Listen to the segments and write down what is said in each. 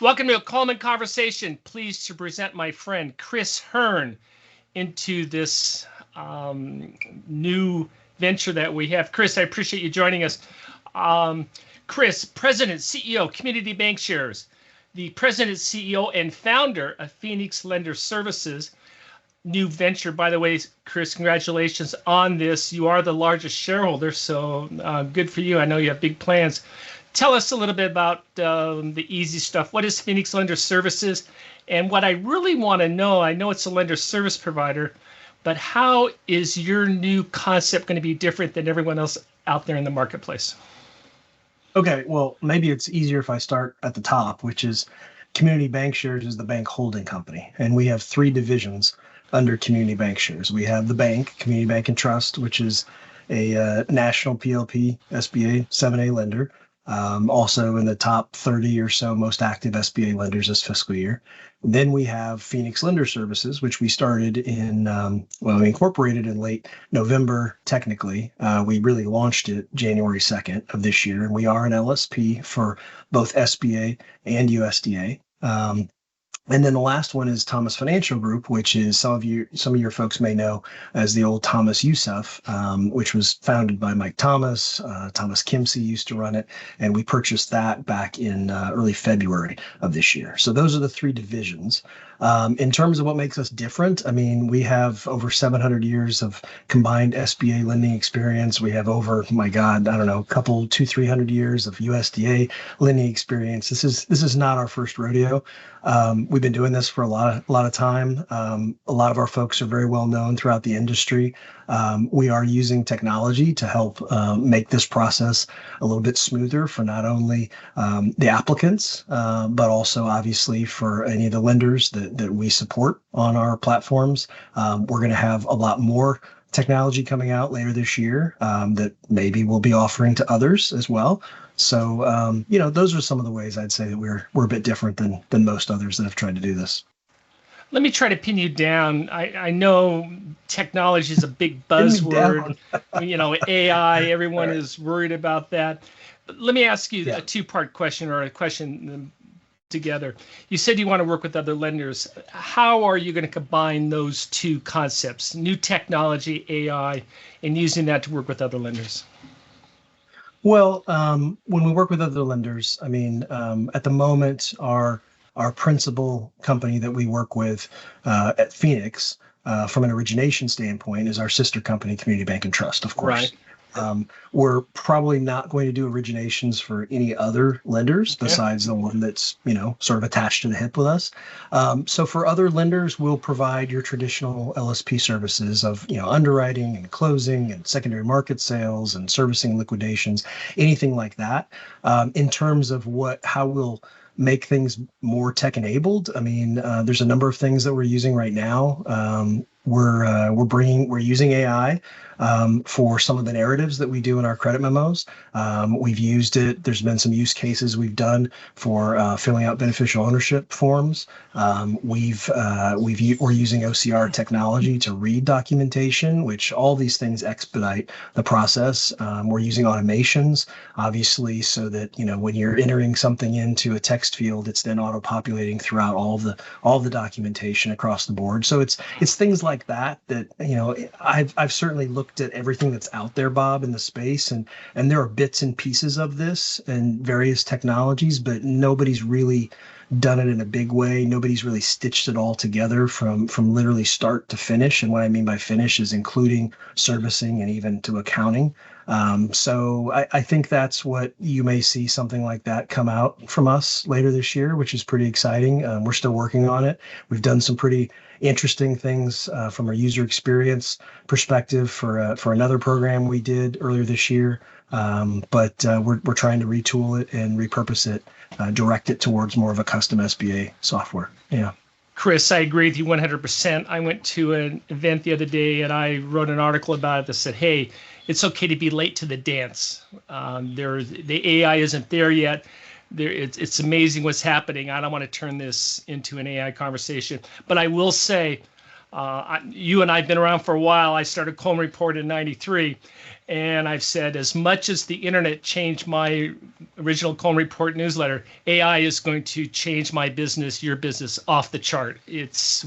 Welcome to A Coleman Conversation. Pleased to present my friend Chris Hurn into this new venture that we have. Chris, I appreciate you joining us. Chris, President, CEO, Community Bank Shares, the President, CEO, and founder of Phoenix Lender Services. New venture, by the way, Chris, congratulations on this. You are the largest shareholder, so good for you. I know you have big plans. Tell us a little bit about the easy stuff. What is Phoenix Lender Services? And what I really want to know, I know it's a lender service provider, but how is your new concept going to be different than everyone else out there in the marketplace? Okay, well, maybe it's easier if I start at the top, which is Community Bank Shares is the bank holding company. And we have three divisions under Community Bank Shares. We have the bank, Community Bank and Trust, which is a national PLP SBA 7A lender. Also in the top 30 or so most active SBA lenders this fiscal year. Then we have Phoenix Lender Services, which we started we incorporated in late November, technically. We really launched it January 2nd of this year, and we are an LSP for both SBA and USDA. And then the last one is Thomas Financial Group, which is some of your folks may know as the old Thomas Youssef, which was founded by Mike Thomas. Thomas Kimsey used to run it, and we purchased that back in early February of this year. So those are the three divisions. In terms of what makes us different, I mean, we have over 700 years of combined SBA lending experience. We have over, my God, I don't know, 200-300 years of USDA lending experience. This is not our first rodeo. We've been doing this for a lot of time. A lot of our folks are very well known throughout the industry. We are using technology to help make this process a little bit smoother for not only the applicants, but also obviously for any of the lenders that we support on our platforms. We're going to have a lot more technology coming out later this year that maybe we'll be offering to others as well. So, those are some of the ways I'd say that we're a bit different than most others that have tried to do this. Let me try to pin you down. I know technology is a big buzzword. AI, everyone is worried about that. But let me ask you a two-part question, or a question together. You said you want to work with other lenders. How are you going to combine those two concepts, new technology, AI, and using that to work with other lenders? Well, when we work with other lenders, I mean, at the moment, our principal company that we work with at Phoenix, from an origination standpoint, is our sister company, Community Bank and Trust, of course. Right. We're probably not going to do originations for any other lenders besides the one that's, sort of attached to the hip with us. So for other lenders, we'll provide your traditional LSP services of, underwriting and closing and secondary market sales and servicing liquidations, anything like that. In terms of how we'll make things more tech enabled, I mean, there's a number of things that we're using right now. We're using AI for some of the narratives that we do in our credit memos. We've used it. There's been some use cases we've done for filling out beneficial ownership forms. We're using OCR technology to read documentation, which all these things expedite the process. We're using automations, obviously, so that when you're entering something into a text field, it's then auto-populating throughout all the documentation across the board. So it's things like that I've certainly looked at everything that's out there, Bob, in the space, and there are bits and pieces of this and various technologies, but nobody's really done it in a big way. Nobody's really stitched it all together from literally start to finish. And what I mean by finish is including servicing and even to accounting. So I think that's what you may see, something like that come out from us later this year, which is pretty exciting. We're still working on it. We've done some pretty interesting things from a user experience perspective for another program we did earlier this year. But we're trying to retool it and repurpose it, direct it towards more of a custom SBA software. Yeah. Chris, I agree with you 100%. I went to an event the other day and I wrote an article about it that said, hey, it's okay to be late to the dance. The AI isn't there yet. It's amazing what's happening. I don't want to turn this into an AI conversation, but I will say You and I have been around for a while. I started Coleman Report in '93, and I've said as much as the internet changed my original Coleman Report newsletter, AI is going to change my business, your business, off the chart.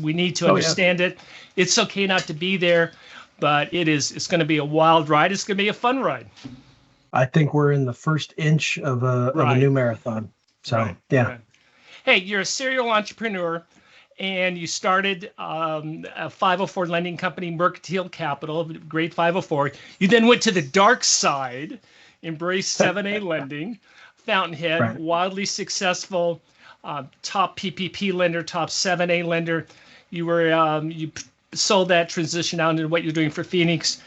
We need to understand it. It's okay not to be there, but it's going to be a wild ride. It's going to be a fun ride. I think we're in the first inch of a new marathon. So, yeah. Right. Hey, you're a serial entrepreneur, and you started a 504 lending company, Mercantile Capital, grade 504. You then went to the dark side, embraced 7A lending, Fountainhead, wildly successful, top PPP lender, top 7A lender. You sold that, transition out into what you're doing for Phoenix.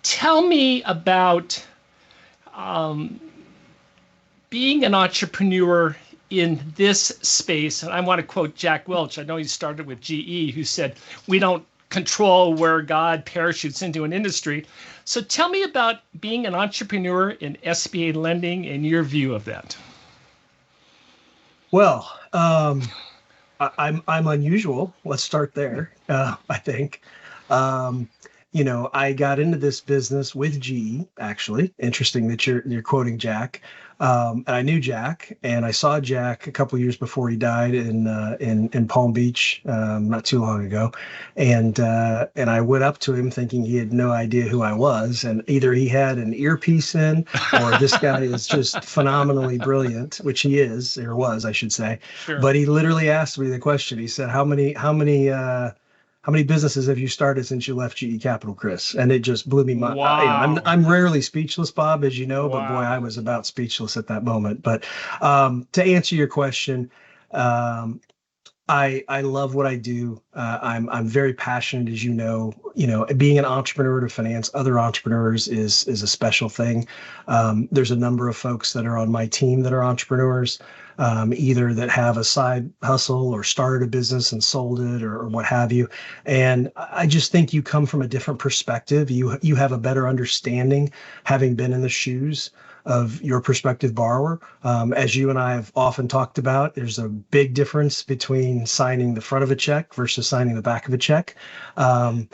Tell me about being an entrepreneur in this space. And I want to quote Jack Welch. I know he started with GE, who said, "We don't control where God parachutes into an industry." So tell me about being an entrepreneur in SBA lending and your view of that. Well, I'm unusual. Let's start there. I think. I got into this business with GE, actually. Interesting that you're quoting Jack. And I knew Jack, and I saw Jack a couple of years before he died in Palm Beach, not too long ago. And I went up to him thinking he had no idea who I was, and either he had an earpiece in, or this guy is just phenomenally brilliant, which he is, or was, I should say. Sure. But he literally asked me the question. He said, How many businesses have you started since you left GE Capital, Chris? And it just blew me mind. Wow. I'm rarely speechless, Bob, as you know, but boy, I was about speechless at that moment. But to answer your question, I love what I do. I'm very passionate, as you know. Being an entrepreneur to finance other entrepreneurs is a special thing. There's a number of folks that are on my team that are entrepreneurs, either that have a side hustle or started a business and sold it or what have you. And I just think you come from a different perspective. You have a better understanding, having been in the shoes of your prospective borrower. As you and I have often talked about, there's a big difference between signing the front of a check versus signing the back of a check. I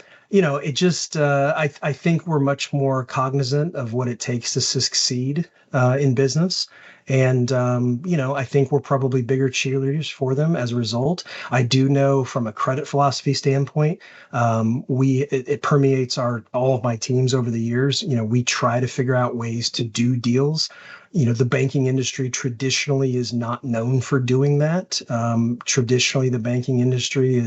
think we're much more cognizant of what it takes to succeed in business. And, I think we're probably bigger cheerleaders for them as a result. I do know from a credit philosophy standpoint, it permeates all of my teams over the years. We try to figure out ways to do deals. The banking industry traditionally is not known for doing that. Traditionally, the banking industry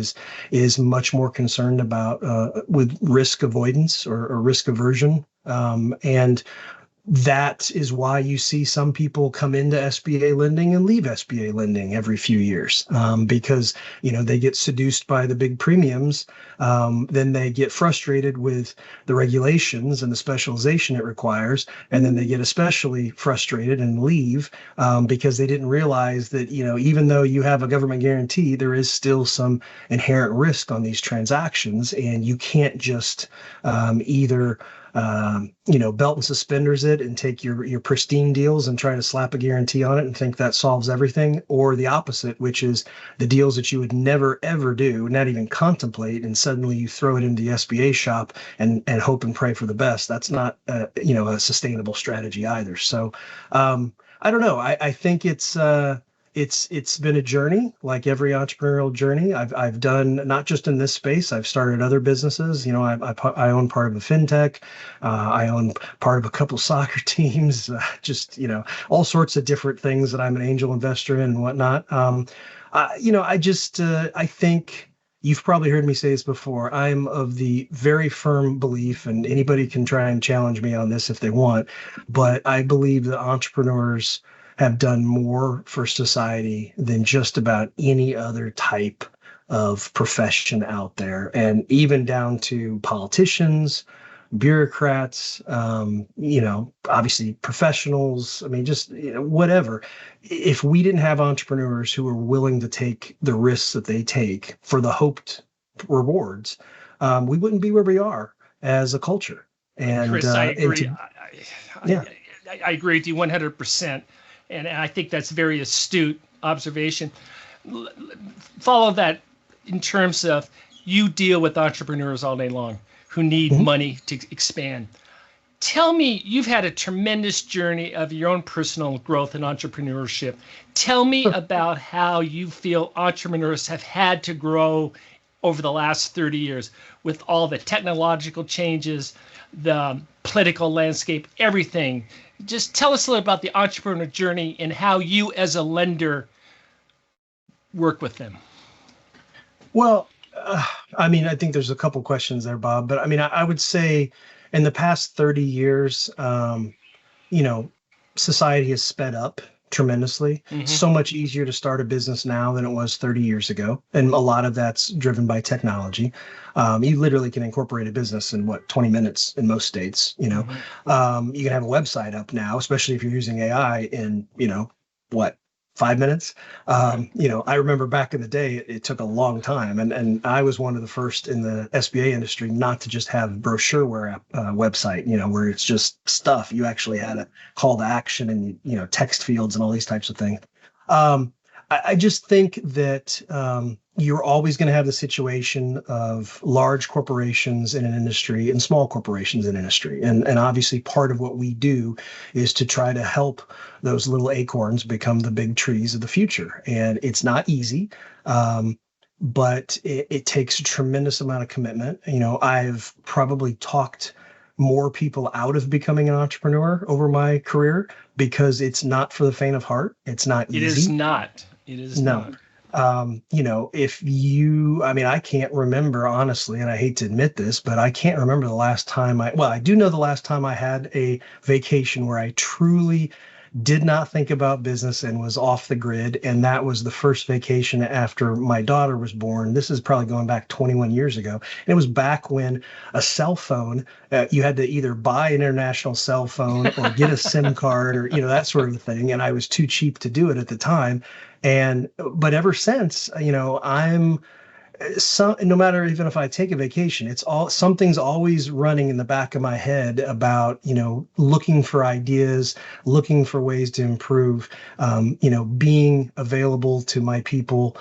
is much more concerned about with risk avoidance or risk aversion. And that is why you see some people come into SBA lending and leave SBA lending every few years, because they get seduced by the big premiums. Then they get frustrated with the regulations and the specialization it requires, and then they get especially frustrated and leave because they didn't realize that even though you have a government guarantee, there is still some inherent risk on these transactions, and you can't just either belt and suspenders it and take your pristine deals and try to slap a guarantee on it and think that solves everything, or the opposite, which is the deals that you would never, ever do, not even contemplate, and suddenly you throw it into the SBA shop and hope and pray for the best. That's not, a sustainable strategy either. So I don't know. I think it's been a journey, like every entrepreneurial journey. I've done, not just in this space. I've started other businesses. I own part of a fintech. I own part of a couple soccer teams. All sorts of different things that I'm an angel investor in and whatnot. I think you've probably heard me say this before. I'm of the very firm belief, and anybody can try and challenge me on this if they want, but I believe that entrepreneurs have done more for society than just about any other type of profession out there. And even down to politicians, bureaucrats, obviously professionals. I mean, just whatever. If we didn't have entrepreneurs who are willing to take the risks that they take for the hoped rewards, we wouldn't be where we are as a culture. And Chris, I agree. I agree with you 100%. And I think that's a very astute observation. Follow that in terms of You deal with entrepreneurs all day long who need money to expand. Tell me, you've had a tremendous journey of your own personal growth and entrepreneurship. Tell me about how you feel entrepreneurs have had to grow over the last 30 years with all the technological changes, the political landscape, everything. Just tell us a little about the entrepreneur journey and how you as a lender work with them. Well, I mean, I think there's a couple questions there, Bob, but I mean, I would say in the past 30 years, society has sped up tremendously. So much easier to start a business now than it was 30 years ago. And a lot of that's driven by technology. You literally can incorporate a business in 20 minutes in most states, you can have a website up now, especially if you're using AI in, 5 minutes. I remember back in the day, it took a long time. And I was one of the first in the SBA industry not to just have brochureware website, where it's just stuff. You actually had a call to action and, text fields and all these types of things. I just think that you're always going to have the situation of large corporations in an industry and small corporations in industry. And obviously part of what we do is to try to help those little acorns become the big trees of the future. And it's not easy, but it takes a tremendous amount of commitment. I've probably talked more people out of becoming an entrepreneur over my career because it's not for the faint of heart. It's not easy. It is not. It is not. I can't remember, honestly, and I hate to admit this, but I can't remember the last time I do know the last time I had a vacation where I truly did not think about business and was off the grid. And that was the first vacation after my daughter was born. This is probably going back 21 years ago. And it was back when a cell phone, you had to either buy an international cell phone or get a SIM card or, that sort of thing. And I was too cheap to do it at the time. But ever since, no matter even if I take a vacation, something's always running in the back of my head about, looking for ideas, looking for ways to improve, being available to my people,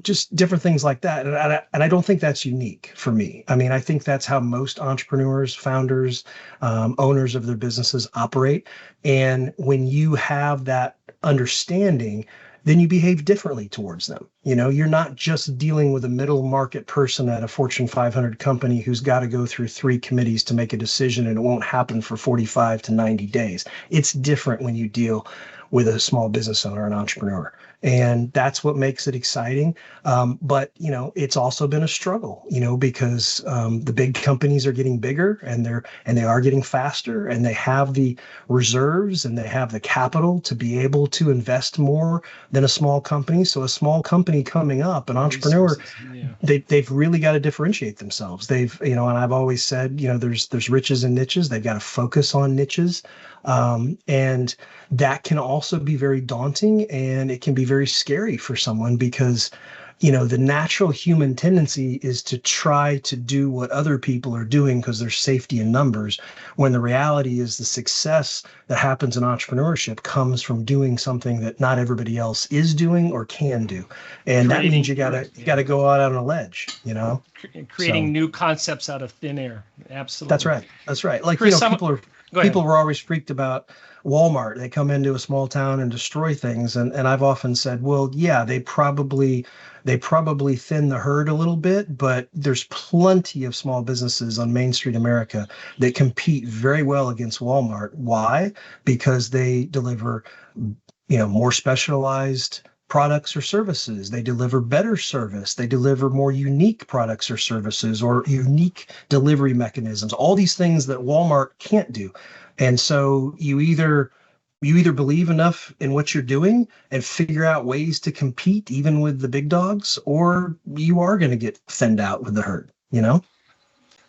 just different things like that. And I don't think that's unique for me. I mean, I think that's how most entrepreneurs, founders, owners of their businesses operate. And when you have that understanding, then you behave differently towards them. You're not just dealing with a middle market person at a Fortune 500 company who's got to go through 3 committees to make a decision and it won't happen for 45 to 90 days. It's different when you deal with a small business owner, an entrepreneur. And that's what makes it exciting. But, it's also been a struggle, because the big companies are getting bigger and they are getting faster and they have the reserves and they have the capital to be able to invest more than a small company. So a small company coming up, an entrepreneur, they've really got to differentiate themselves. And I've always said, there's riches and niches. They've got to focus on niches. And that can also be very daunting and it can be very scary for someone because, the natural human tendency is to try to do what other people are doing because there's safety in numbers, when the reality is the success that happens in entrepreneurship comes from doing something that not everybody else is doing or can do. And that means you gotta go out on a ledge, Creating new concepts out of thin air. Absolutely. That's right. Like, Chris, people were always freaked about Walmart. They come into a small town and destroy things. And I've often said, well, yeah, they probably thin the herd a little bit, but there's plenty of small businesses on Main Street America that compete very well against Walmart. Why? Because they deliver, more specialized products or services. They deliver better service. They deliver more unique products or services or unique delivery mechanisms, all these things that Walmart can't do. And so you either believe enough in what you're doing and figure out ways to compete even with the big dogs, or you are going to get thinned out with the herd,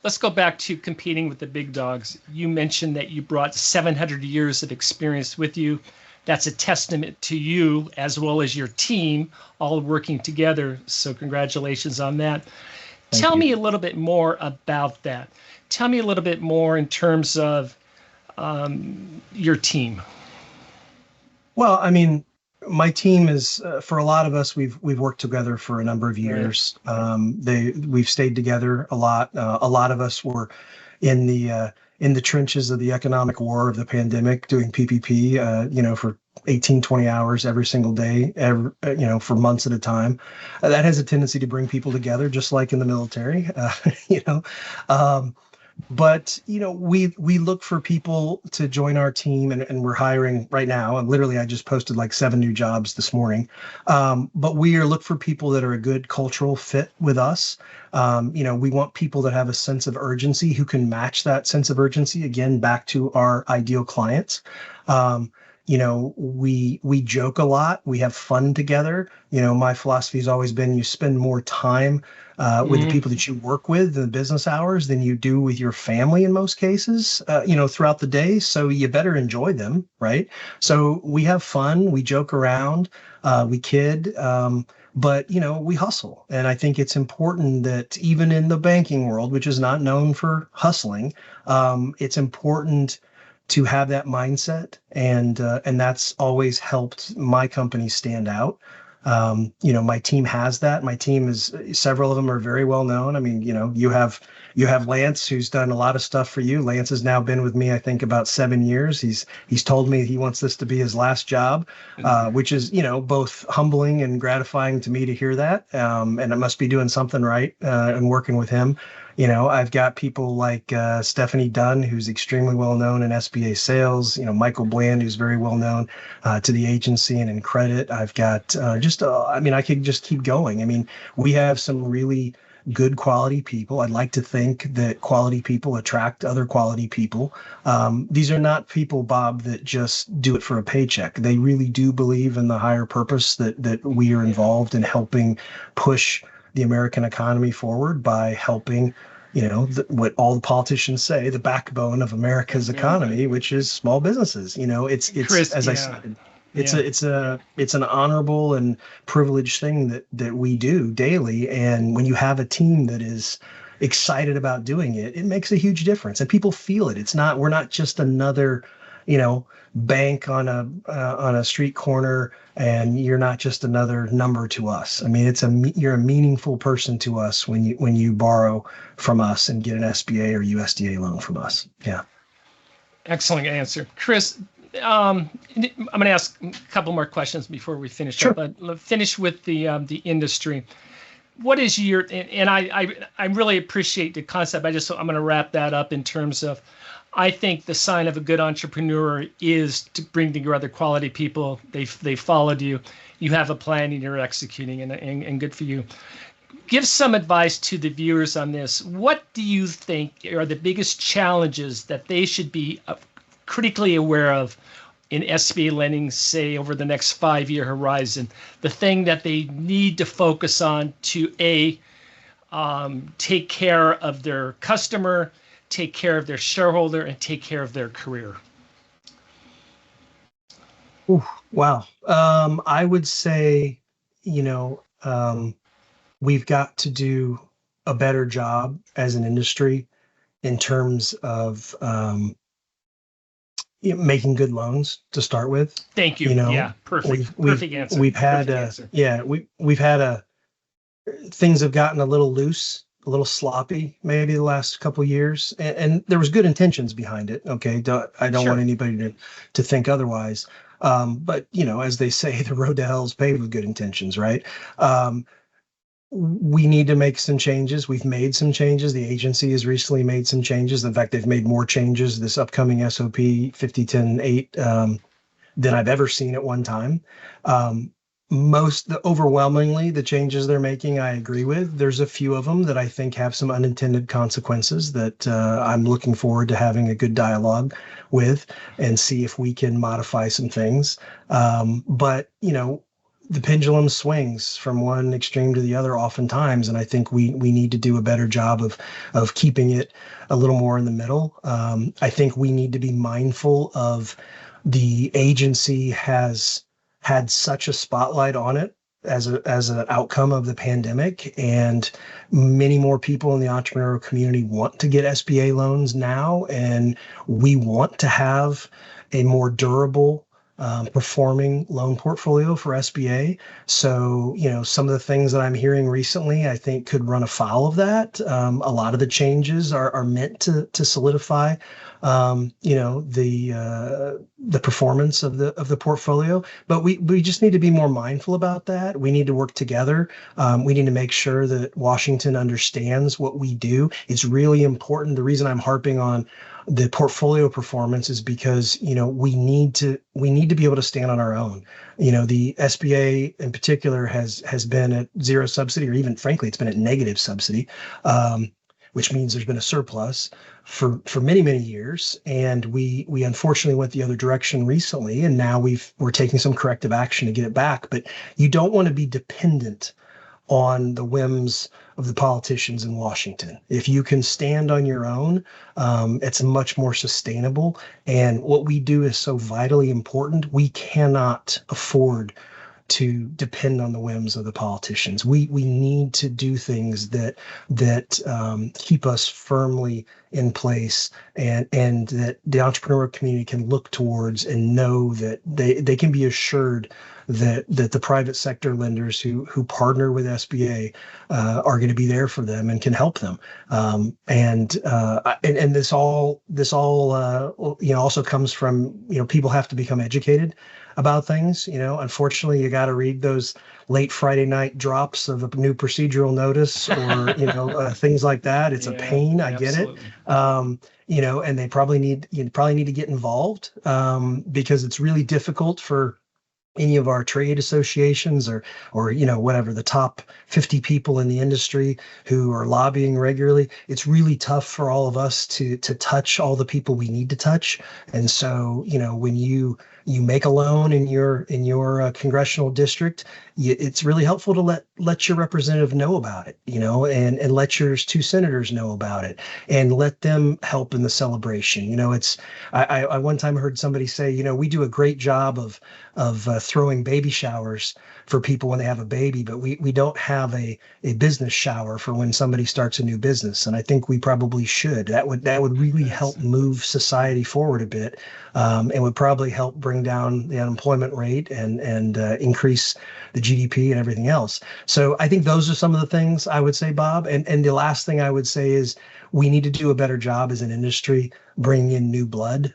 Let's go back to competing with the big dogs. You mentioned that you brought 700 years of experience with you. That's a testament to you as well as your team all working together. So congratulations on that. Tell me a little bit more about that. Tell me a little bit more in terms of your team. Well, I mean, my team is for a lot of us, we've worked together for a number of Right. years. We've stayed together a lot. A lot of us were in the trenches of the economic war of the pandemic, doing PPP, for 18, 20 hours every single day, for months at a time. That has a tendency to bring people together, just like in the military, you know. Um, but we look for people to join our team, and we're hiring right now, and literally I just posted like 7 new jobs this morning. But we are look for people that are a good cultural fit with us. We want people that have a sense of urgency, who can match that sense of urgency, again back to our ideal clients. We joke a lot, we have fun together. My philosophy has always been, you spend more time with the people that you work with in the business hours than you do with your family in most cases, throughout the day. So you better enjoy them, right? So we have fun, we joke around, we kid, but we hustle. And I think it's important that even in the banking world, which is not known for hustling, it's important to have that mindset, and that's always helped my company stand out. My team has that. My team is, several of them are very well known. I mean, you have Lance, who's done a lot of stuff for you. Lance has now been with me, I think, about 7 years. He's told me he wants this to be his last job, which is both humbling and gratifying to me to hear that. And it must be doing something right, and working with him. I've got people like Stephanie Dunn, who's extremely well known in SBA sales. Michael Bland, who's very well known to the agency and in credit. I've got I could just keep going. I mean, we have some really good quality people. I'd like to think that quality people attract other quality people. These are not people, Bob, that just do it for a paycheck. They really do believe in the higher purpose that we are involved in helping push the American economy forward by helping, what all the politicians say, the backbone of America's economy, which is small businesses. It's Chris, as I said, it's an honorable and privileged thing that we do daily. And when you have a team that is excited about doing it, it makes a huge difference, and people feel it. We're not just another, bank on a street corner, and you're not just another number to us. I mean, you're a meaningful person to us when you borrow from us and get an SBA or USDA loan from us. Yeah. Excellent answer, Chris. I'm going to ask a couple more questions before we finish Sure. up, but let's finish with the industry. What is your, and I really appreciate the concept. I'm going to wrap that up in terms of, I think the sign of a good entrepreneur is to bring together quality people. They followed you. You have a plan and you're executing, and good for you. Give some advice to the viewers on this. What do you think are the biggest challenges that they should be critically aware of in SBA lending, say, over the next 5-year horizon? The thing that they need to focus on to take care of their customer, take care of their shareholder, and take care of their career. Ooh, wow. I would say, we've got to do a better job as an industry in terms of making good loans to start with. Thank you. Yeah, perfect. Perfect answer. We've had we've had things have gotten a little loose, a little sloppy, maybe the last couple of years, and there was good intentions behind it. Okay, I don't want anybody to think otherwise. But as they say, the road to hell is paved with good intentions, right? We need to make some changes. We've made some changes. The agency has recently made some changes. In fact, they've made more changes this upcoming SOP 5010-8 than I've ever seen at one time. Overwhelmingly, the changes they're making, I agree with. There's a few of them that I think have some unintended consequences that I'm looking forward to having a good dialogue with and see if we can modify some things. But the pendulum swings from one extreme to the other oftentimes, and I think we need to do a better job of keeping it a little more in the middle. I think we need to be mindful of the agency has had such a spotlight on it as an outcome of the pandemic, and many more people in the entrepreneurial community want to get SBA loans now, and we want to have a more durable performing loan portfolio for SBA. So, some of the things that I'm hearing recently, I think could run afoul of that. A lot of the changes are meant to solidify, the performance of the portfolio. But we just need to be more mindful about that. We need to work together. We need to make sure that Washington understands what we do. It's really important. The reason I'm harping on the portfolio performance is because we need to be able to stand on our own. The SBA in particular has been at zero subsidy, or even frankly, it's been at negative subsidy, which means there's been a surplus for many years. And we unfortunately went the other direction recently, and now we're taking some corrective action to get it back. But you don't want to be dependent on the whims of the politicians in Washington. If you can stand on your own, it's much more sustainable. And what we do is so vitally important. We cannot afford to depend on the whims of the politicians. We need to do things that keep us firmly in place, and that the entrepreneurial community can look towards and know that they can be assured that the private sector lenders who partner with SBA are going to be there for them and can help them. And this all also comes from people have to become educated about things. Unfortunately, you got to read those late Friday night drops of a new procedural notice or things like that. It's a pain. I get it. And they probably need to get involved because it's really difficult for any of our trade associations or whatever, the top 50 people in the industry who are lobbying regularly. It's really tough for all of us to touch all the people we need to touch. And so, when you make a loan in your congressional district, it's really helpful to let your representative know about it, and let your two senators know about it, and let them help in the celebration. I one time heard somebody say, we do a great job of throwing baby showers for people when they have a baby, but we don't have a business shower for when somebody starts a new business. And I think we probably should. That would really help move society forward a bit, and would probably help bring down the unemployment rate and increase the GDP and everything else. So I think those are some of the things I would say, Bob. And the last thing I would say is we need to do a better job as an industry bringing in new blood.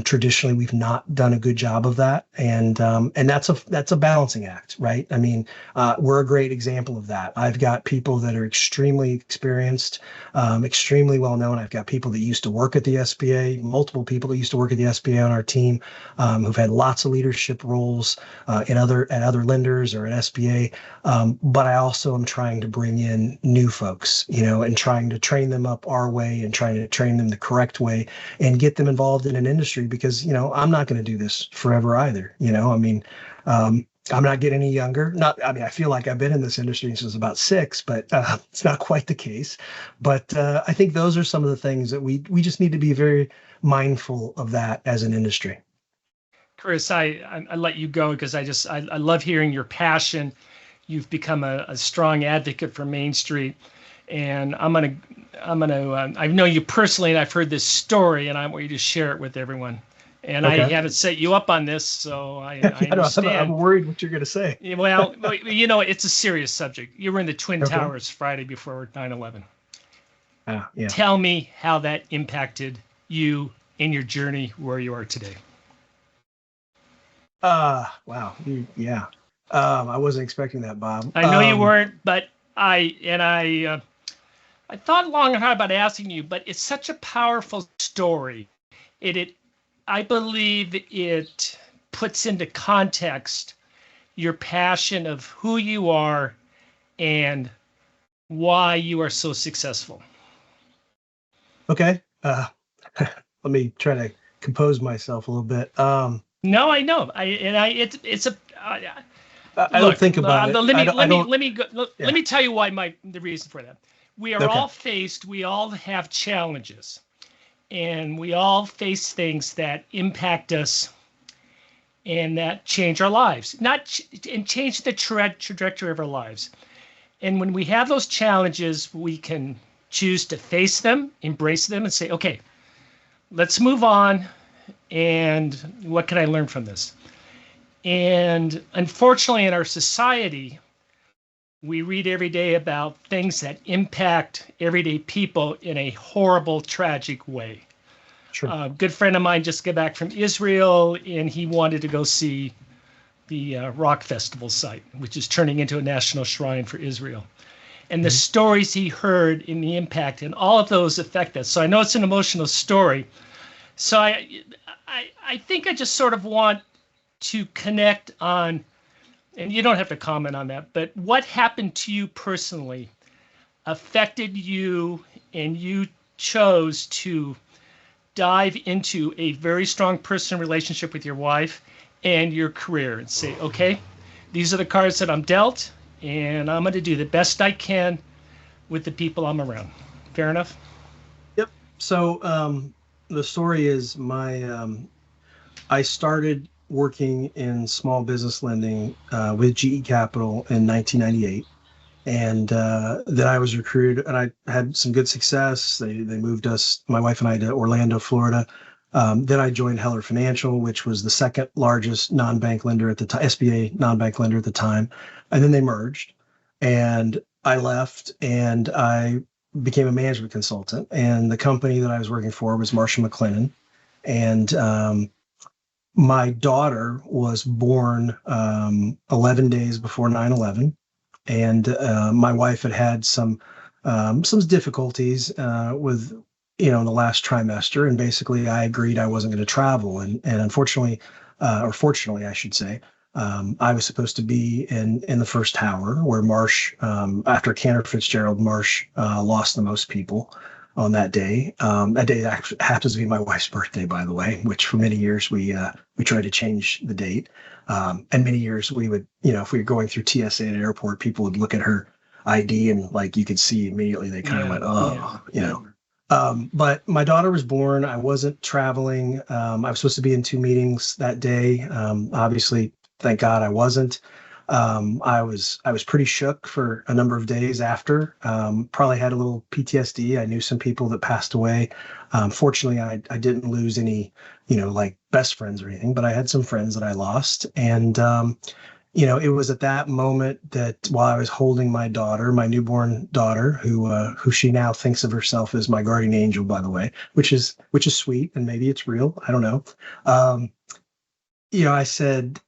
Traditionally, we've not done a good job of that, and that's a balancing act, right? I mean, we're a great example of that. I've got people that are extremely experienced, extremely well known. I've got people that used to work at the SBA, multiple people that used to work at the SBA on our team, who've had lots of leadership roles at other lenders or at SBA. But I also am trying to bring in new folks, and trying to train them up our way and trying to train them the correct way and get them involved in an industry because, I'm not going to do this forever either. I'm not getting any younger. I feel like I've been in this industry since about 6, but it's not quite the case. But I think those are some of the things that we just need to be very mindful of that as an industry. Chris, I let you go because I love hearing your passion. You've become a strong advocate for Main Street, and I know you personally, and I've heard this story, and I want you to share it with everyone. And okay. I haven't set you up on this, so I understand. I'm worried what you're going to say. Well, it's a serious subject. You were in the Twin Towers Friday before 9/11. Yeah. Tell me how that impacted you in your journey where you are today. Wow. Yeah. I wasn't expecting that, Bob. I know you weren't, but I thought long and hard about asking you, but it's such a powerful story. I believe it puts into context your passion of who you are and why you are so successful. Okay. Let me try to compose myself a little bit. No, I know. I don't think about it. Let me tell you why the reason for that. We are we all have challenges, and we all face things that impact us and that change our lives, and change the trajectory of our lives. And when we have those challenges, we can choose to face them, embrace them, and say, okay, let's move on. And what can I learn from this? And unfortunately, in our society, we read every day about things that impact everyday people in a horrible, tragic way. Sure. A good friend of mine just got back from Israel, and he wanted to go see the rock festival site, which is turning into a national shrine for Israel. And the stories he heard and the impact and all of those affect us. So I know it's an emotional story. So I think I just sort of want to connect on, and you don't have to comment on that, but what happened to you personally affected you and you chose to dive into a very strong personal relationship with your wife and your career and say, okay, these are the cards that I'm dealt, and I'm going to do the best I can with the people I'm around. Fair enough? Yep. So the story is I started working in small business lending with GE Capital in 1998. And then I was recruited, and I had some good success. They moved us, my wife and I, to Orlando, Florida. Then I joined Heller Financial, which was the second largest non-bank lender at the time, SBA non-bank lender at the time. And then they merged, and I left, and I became a management consultant. And the company that I was working for was Marsh & McLennan. And my daughter was born 11 days before 9/11. And my wife had some difficulties with, in the last trimester. And basically I agreed I wasn't going to travel. And unfortunately, or fortunately, I should say, I was supposed to be in the first tower where Marsh, after Cantor Fitzgerald, Marsh lost the most people on that day. That day actually happens to be my wife's birthday, by the way, which for many years we tried to change the date. And many years we would, if we were going through TSA at an airport, people would look at her ID and you could see immediately they kind of went, but my daughter was born. I wasn't traveling. I was supposed to be in 2 meetings that day. Obviously, thank God I wasn't. I was pretty shook for a number of days after. Probably had a little PTSD. I knew some people that passed away. Fortunately, I didn't lose any, like best friends or anything, but I had some friends that I lost. And, it was at that moment that while I was holding my daughter, my newborn daughter, who she now thinks of herself as my guardian angel, by the way, which is sweet, and maybe it's real. I don't know. I said,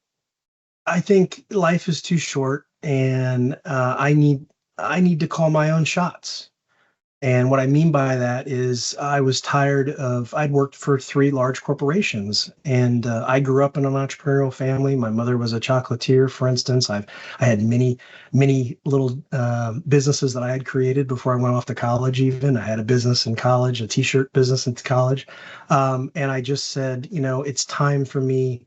I think life is too short, and I need to call my own shots. And what I mean by that is I was tired of, I'd worked for 3 large corporations, and I grew up in an entrepreneurial family. My mother was a chocolatier, for instance. I had many little businesses that I had created before I went off to college even. I had a business in college, a t-shirt business in college. And I just said, it's time for me.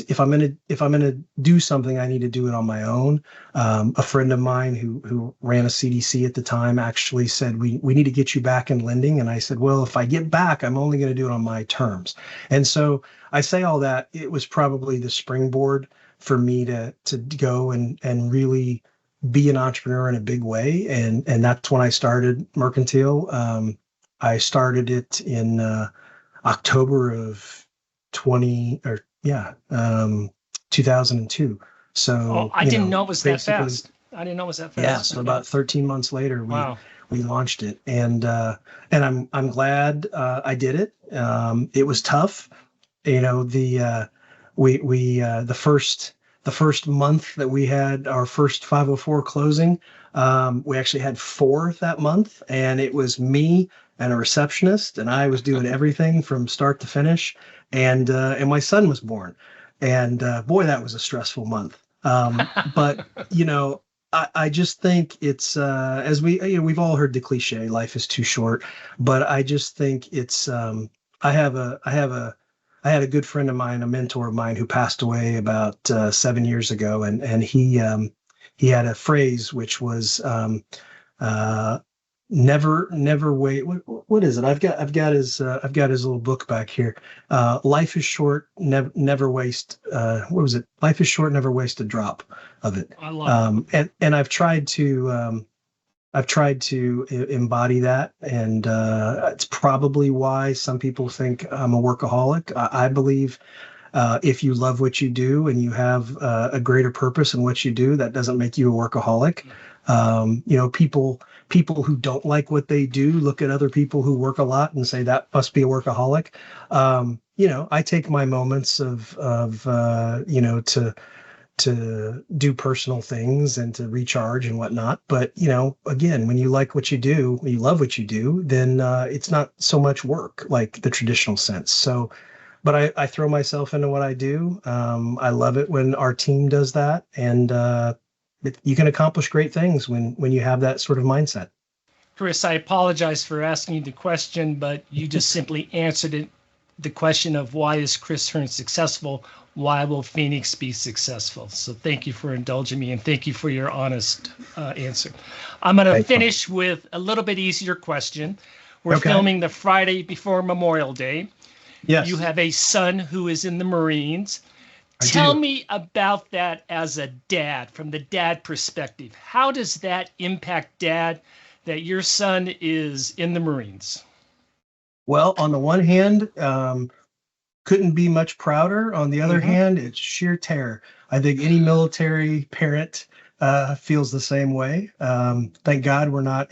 If I'm gonna do something, I need to do it on my own. A friend of mine who ran a CDC at the time actually said, we need to get you back in lending. And I said, well, if I get back, I'm only going to do it on my terms. And so I say all that, it was probably the springboard for me to go and really be an entrepreneur in a big way. And that's when I started Mercantile. I started it in October of 2002. So I didn't know it was that fast. I didn't know it was that fast. Yeah. So about 13 months later, we launched it, and I'm glad I did it. It was tough. The first month that we had our first 504 closing, we actually had 4 that month, and it was me and a receptionist, and I was doing everything from start to finish. And my son was born, and boy, that was a stressful month. But I just think it's as we've all heard the cliche, life is too short. But I just think it's I had a good friend of mine, a mentor of mine, who passed away about 7 years ago, and he had a phrase which was never wait. What is it? I've got his little book back here. Life is short. Never waste. What was it? Life is short. Never waste a drop of it. I love it. And I've tried to embody that, and it's probably why some people think I'm a workaholic. I believe If you love what you do and you have a greater purpose in what you do, that doesn't make you a workaholic. People who don't like what they do look at other people who work a lot and say that must be a workaholic. I take my moments to do personal things and to recharge and whatnot. But, again, when you like what you do, when you love what you do, then it's not so much work like the traditional sense. So, but I throw myself into what I do. I love it when our team does that. And you can accomplish great things when you have that sort of mindset. Chris, I apologize for asking you the question, but you just simply answered it. The question of why is Chris Hurn successful? Why will Phoenix be successful? So thank you for indulging me, and thank you for your honest answer. I'm going to finish with a little bit easier question. We're filming the Friday before Memorial Day. Yes. You have a son who is in the Marines. Tell me about that as a dad, from the dad perspective. How does that impact dad that your son is in the Marines? Well, on the one hand, couldn't be much prouder. On the other hand, it's sheer terror. I think any military parent feels the same way. Thank God we're not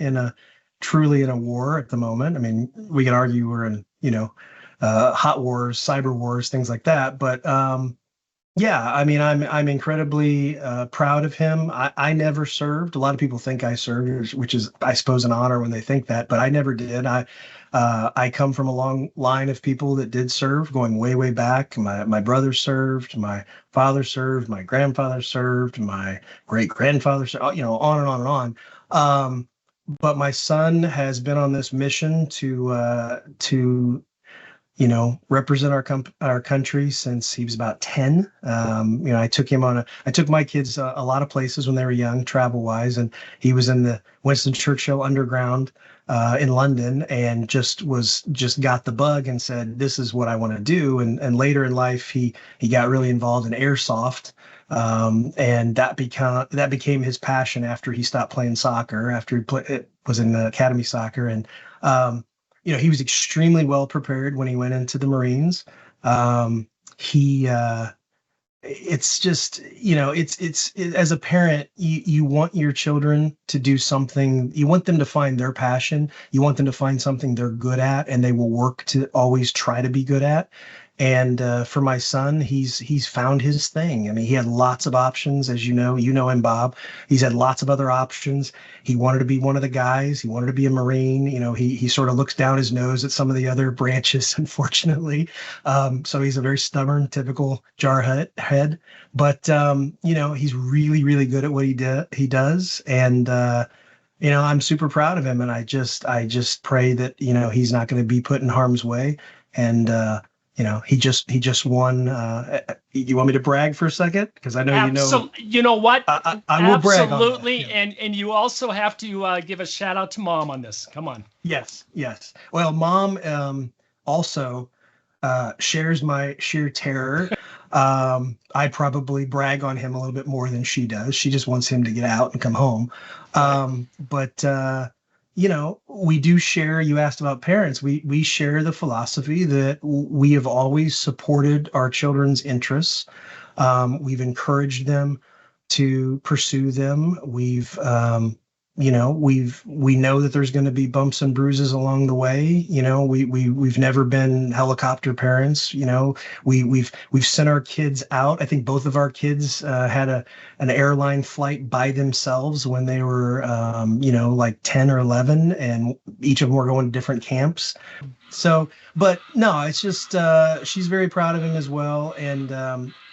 truly in a war at the moment. I mean, we could argue we're in, hot wars, cyber wars, things like that. But yeah, I mean, I'm incredibly proud of him. I never served. A lot of people think I served, which is, I suppose, an honor when they think that, but I never did. I come from a long line of people that did serve, going way, way back. My brother served, my father served, my grandfather served, my great grandfather served, on and on and on. But my son has been on this mission to represent our country since he was about 10. I took my kids a lot of places when they were young, travel wise, and he was in the Winston Churchill Underground in London, and just got the bug and said, this is what I want to do. And later in life, he got really involved in airsoft. And that became his passion after he stopped playing soccer, after he was in the academy soccer. And, he was extremely well prepared when he went into the Marines. It's just, it's as a parent, you want your children to do something. You want them to find their passion. You want them to find something they're good at, and they will work to always try to be good at. And for my son, he's found his thing. I mean, he had lots of options, as you know him, Bob. He's had lots of other options. He wanted to be one of the guys. He wanted to be a Marine. He sort of looks down his nose at some of the other branches, unfortunately. So he's a very stubborn, typical jarhead. But he's really, really good at what he does. And I'm super proud of him. And I just pray that he's not going to be put in harm's way. And he just won. You want me to brag for a second? Because I know you know what? I will brag on that. Absolutely, and you also have to give a shout out to Mom on this. Come on. Yes. Well, Mom also shares my sheer terror. I probably brag on him a little bit more than she does. She just wants him to get out and come home. But we do share. You asked about parents. We share the philosophy that we have always supported our children's interests. We've encouraged them to pursue them. We know that there's going to be bumps and bruises along the way. We've never been helicopter parents. We've sent our kids out. I think both of our kids had an airline flight by themselves when they were like 10 or 11, and each of them were going to different camps. So, but no, it's just she's very proud of him as well. And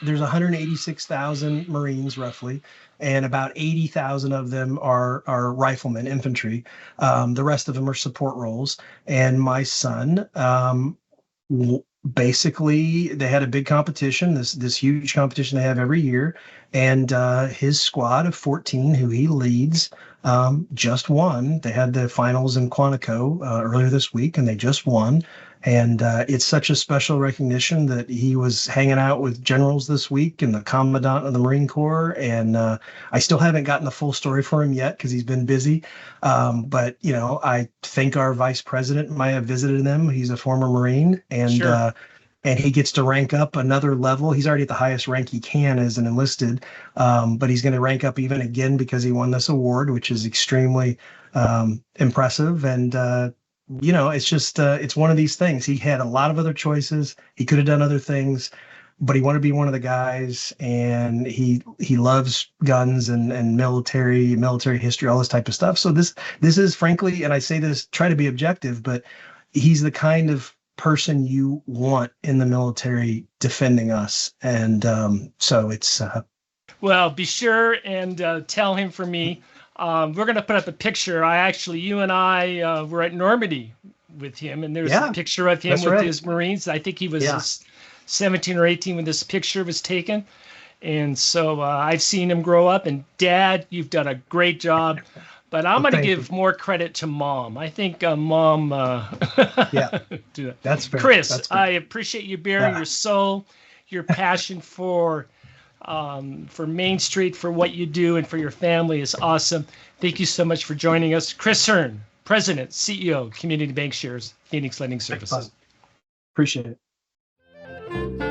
there's 186,000 Marines roughly, and about 80,000 of them are riflemen, infantry. The rest of them are support roles. And my son, basically, they had a big competition, this huge competition they have every year, and his squad of 14, who he leads, just won. They had the finals in Quantico earlier this week, and they just won. And it's such a special recognition that he was hanging out with generals this week and the commandant of the Marine Corps. And I still haven't gotten the full story for him yet because he's been busy. But, I think our vice president might have visited him. He's a former Marine. And sure. and he gets to rank up another level. He's already at the highest rank he can as an enlisted, but he's going to rank up even again because he won this award, which is extremely impressive. And it's just it's one of these things. He had a lot of other choices. He could have done other things, but he wanted to be one of the guys, and he loves guns and military history, all this type of stuff. So this is, frankly, and I say this, try to be objective, but he's the kind of person you want in the military defending us. And so it's well, be sure and tell him for me. We're going to put up a picture. You and I were at Normandy with him, and there's a picture of him with his Marines. I think he was 17 or 18 when this picture was taken. And so I've seen him grow up. And Dad, you've done a great job. But I'm going to give more credit to Mom. I think Mom do that. That's fair. Chris, That's fair. I appreciate you bearing your soul, your passion for Main Street, for what you do, and for your family is awesome. Thank you so much for joining us. Chris Hurn, President, CEO, Community Bank Shares, Phoenix Lending Services. Appreciate it.